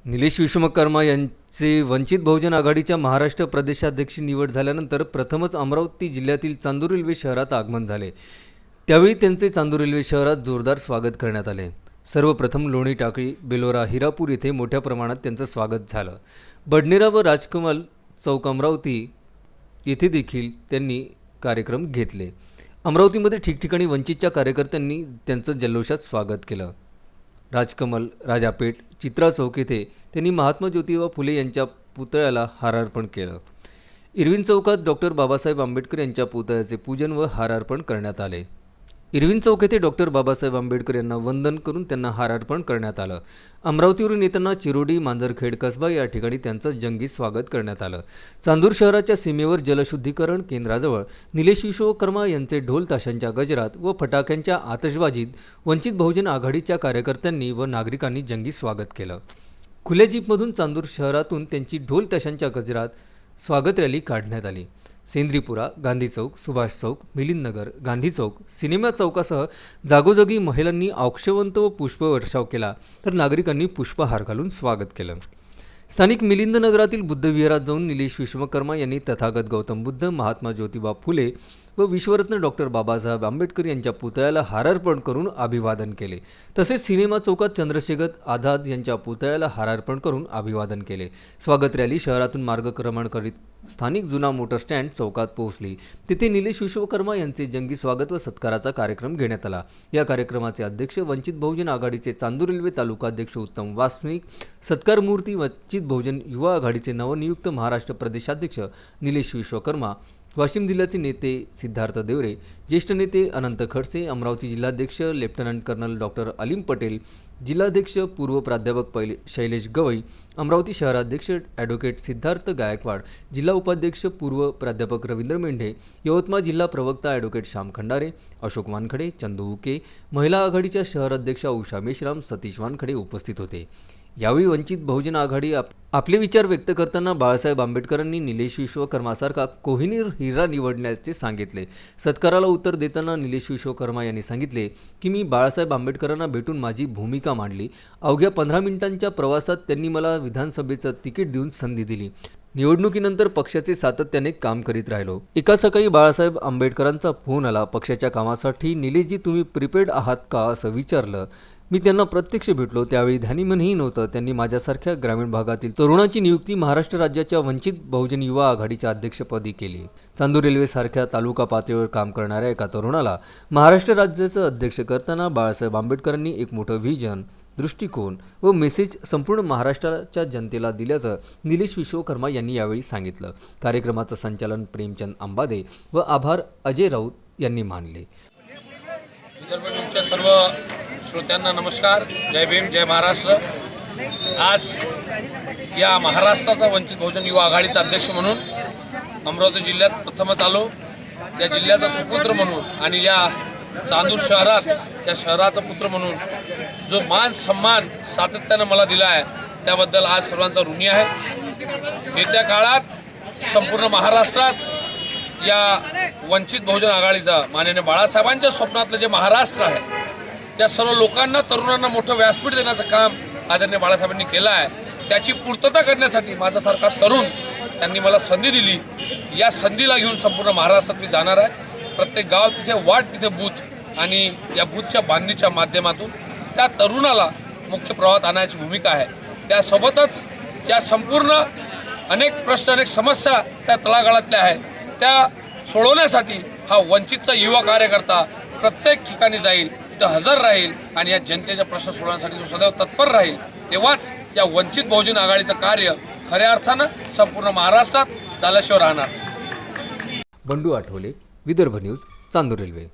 निलेश विश्वकर्मा यांचे वंचित बहुजन आघाडीच्या महाराष्ट्र प्रदेशाध्यक्ष निवड झाल्यानंतर प्रथमच अमरावती जिल्ह्यातील चांदूर रेल्वे शहरात आगमन झाले। त्यावेळी त्यांचे चांदूर रेल्वे शहरात जोरदार स्वागत करण्यात आले। सर्वप्रथम लोणी टाकळी, बेलोरा, हिरापूर येथे मोठ्या प्रमाणात त्यांचं स्वागत झालं। बडनेरा व राजकमल चौक अमरावती येथे देखील त्यांनी कार्यक्रम घेतले। अमरावतीमध्ये ठिकठिकाणी वंचितच्या कार्यकर्त्यांनी त्यांचं जल्लोषात स्वागत केलं। राजकमल, राजापेठ, चित्रा चौक येथे त्यांनी महात्मा ज्योतिबा फुले यांच्या पुतळ्याला हारार्पण केलं। इरविन चौकात डॉक्टर बाबासाहेब आंबेडकर यांच्या पुतळ्याचे पूजन व हारार्पण करण्यात आले। इरविन चौक येथे डॉक्टर बाबासाहेब आंबेडकर यांना वंदन करून त्यांना हारार्पण करण्यात आलं। अमरावतीवरून येताना चिरोडी, मांजरखेड कसबा या ठिकाणी त्यांचं जंगी स्वागत करण्यात आलं। चांदूर शहराच्या सीमेवर जलशुद्धीकरण केंद्राजवळ निलेश विश्वकर्मा यांचे ढोल ताशांच्या गजरात व फटाक्यांच्या आतषबाजीत वंचित बहुजन आघाडीच्या कार्यकर्त्यांनी व नागरिकांनी जंगी स्वागत केलं। खुल्या जीपमधून चांदूर शहरातून त्यांची ढोल ताशांच्या गजरात स्वागत रॅली काढण्यात आली। सेंद्रीपुरा, गांधी चौक, सुभाष चौक, मिलिंदनगर, गांधी चौक, सिनेमा चौकासह जागोजागी महिलांनी औक्षवंत व पुष्पवर्षाव केला, तर नागरिकांनी पुष्पहार घालून स्वागत केलं। स्थानिक मिलिंदनगरातील बुद्धविहारात जाऊन निलेश विश्वकर्मा यांनी तथागत गौतम बुद्ध, महात्मा ज्योतिबा फुले व विश्वरत्न डॉक्टर बाबासाहेब आंबेडकर यांच्या पुतळ्याला हारार्पण करून अभिवादन केले। तसेच सिनेमा चौकात चंद्रशेखर आझाद यांच्या पुतळ्याला हारार्पण करून अभिवादन केले। स्वागत रॅली शहरातून मार्गक्रमण करीत स्थानिक जुना मोटर स्टँड चौकात पोहोचली। तिथे निलेश विश्वकर्मा यांचे जंगी स्वागत व सत्काराचा कार्यक्रम घेण्यात आला। या कार्यक्रमाचे अध्यक्ष वंचित बहुजन आघाडीचे चांदूर रेल्वे तालुकाध्यक्ष उत्तम वासनिक, सत्कार मूर्ती वंचित बहुजन युवा आघाडीचे नवनियुक्त महाराष्ट्र प्रदेशाध्यक्ष निलेश विश्वकर्मा, वाशिम जिल्ह्याचे नेते सिद्धार्थ देवरे, ज्येष्ठ नेते अनंत खडसे, अमरावती जिल्हाध्यक्ष lieutenant colonel doctor Aleem Patel, जिल्हाध्यक्ष पूर्व प्राध्यापक शैलेश गवई, अमरावती शहराध्यक्ष ॲडव्होकेट सिद्धार्थ गायकवाड, जिल्हा उपाध्यक्ष पूर्व प्राध्यापक रवींद्र मेंढे, यवतमाळ जिल्हा प्रवक्ता ॲडव्होकेट श्याम खंडारे, अशोक वानखडे, चंदू उके, महिला आघाडीच्या शहराध्यक्षा उषा मेश्राम, सतीश वानखडे उपस्थित होते। यावेळी वंचित बहुजन आघाडी आपले विचार व्यक्त करताना बाळासाहेब आंबेडकरांनी निलेश विश्वकर्मासारखा कोहिनूर हिरा निवडण्याचे सांगितले। सत्काराला उत्तर देताना निलेश विश्वकर्मा यांनी सांगितले की मी बाळासाहेब आंबेडकरांना भेटून माझी भूमिका मांडली। अवघ्या 15 मिनिटांच्या प्रवासात त्यांनी मला विधानसभेचं तिकीट देऊन संधी दिली। निवडणुकीनंतर पक्षाचे सातत्याने काम करीत राहिलो। एका सकाळी बाळासाहेब आंबेडकरांचा फोन आला। पक्षाच्या कामासाठी निलेशजी तुम्ही प्रिपेड आहात का असं विचारलं। मी त्यांना प्रत्यक्ष भेटलो, त्यावेळी ध्यानीमनही नव्हतं। त्यांनी माझ्यासारख्या ग्रामीण भागातील तरुणाची नियुक्ती महाराष्ट्र राज्याच्या वंचित बहुजन युवा आघाडीच्या अध्यक्षपदी केली। चांदूर रेल्वेसारख्या तालुका पातळीवर काम करणाऱ्या एका तरुणाला महाराष्ट्र राज्याचं अध्यक्ष करताना बाळासाहेब आंबेडकरांनी एक मोठं व्हिजन, दृष्टिकोन व मेसेज संपूर्ण महाराष्ट्राच्या जनतेला दिल्याचं निलेश विश्वकर्मा यांनी यावेळी सांगितलं। कार्यक्रमाचं संचालन प्रेमचंद अंबादे व आभार अजय राऊत यांनी मानले। सर्व श्रोत्यांना नमस्कार, जय भीम, जय महाराष्ट्र। आज या महाराष्ट्राचा वंचित बहुजन युवा आघाडीचा अध्यक्ष म्हणून अमरावती जिल्ह्यात प्रथमच आलो। या जिल्ह्याचा सुपुत्र म्हणून आणि या चांदूर शहरात त्या शहराचा पुत्र म्हणून जो मान सन्मान सातत्यानं मला दिला आहे त्याबद्दल आज सर्वांचा ऋणी आहे। येत्या काळात संपूर्ण महाराष्ट्रात या वंचित बहुजन आघाडीचा माननीय बाळासाहेबांच्या स्वप्नातलं जे महाराष्ट्र आहे त्या सर्व लोकांना, तरुणांना मोठं व्यासपीठ देण्याचं काम आदरणीय बाळासाहेबांनी केलं आहे। त्याची पूर्तता करण्यासाठी माझ्यासारखा तरुण त्यांनी मला संधी दिली। या संधीला घेऊन संपूर्ण महाराष्ट्रात मी जाणार आहे। प्रत्येक गाव तिथे वाट, तिथे बूथ आणि या बूथच्या बांधणीच्या माध्यमातून त्या तरुणाला मुख्य प्रवाहात आणायची भूमिका आहे। त्यासोबतच या संपूर्ण अनेक प्रश्न, अनेक समस्या त्या तळागाळातल्या आहेत त्या सोडवण्यासाठी हा वंचितचा युवा कार्यकर्ता प्रत्येक ठिकाणी जाईल, तिथं हजर राहील आणि या जनतेच्या प्रश्न सोडवण्यासाठी जो सदैव तत्पर राहील। तेव्हाच या वंचित बहुजन आघाडीचं कार्य खऱ्या अर्थानं संपूर्ण महाराष्ट्रात झाल्याशिवाय राहणार। Bandu Athawale, Vidarbha news, Chandur railway.